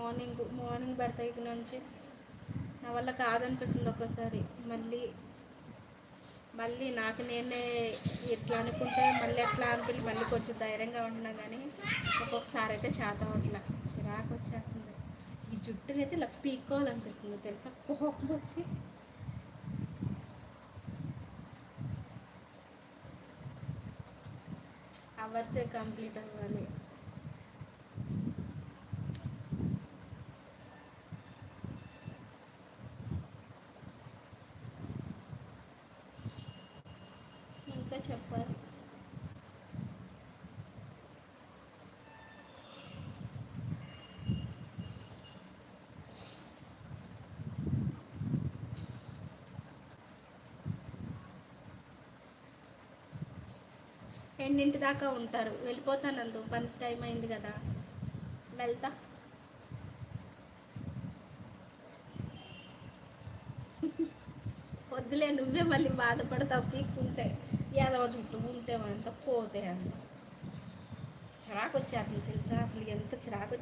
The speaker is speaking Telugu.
మార్నింగ్ పెడతా ఇక నుంచి. నా వల్ల కాదనిపిస్తుంది ఒక్కోసారి. మళ్ళీ మళ్ళీ నాకు నేనే ఎట్లా అనుకుంటే మళ్ళీ ఎట్లా అనుకుని మళ్ళీ కొంచెం ధైర్యంగా ఉంటున్నా, కానీ ఒక్కొక్కసారి అయితే చేత అట్లా చిరాకు వచ్చేస్తుంది. ఈ జుట్టునైతే ఇలా పీక్కోవాలనిపిస్తుంది తెలుసా, కోపం వచ్చి. అవర్సే కంప్లీట్ అవ్వాలి. ఇంకా చెప్పాలి. ఎన్నింటి దాకా ఉంటారు? వెళ్ళిపోతానందు, పని టైం అయింది కదా, వెళ్తా. వద్దులే, నువ్వే మళ్ళీ బాధపడతావు పీక్కుంటే. ఏదో చుట్టూ ఉంటే అంత పోతే అంత చిరాకు వచ్చేస్తుంది తెలుసా, అసలు ఎంత చిరాకు.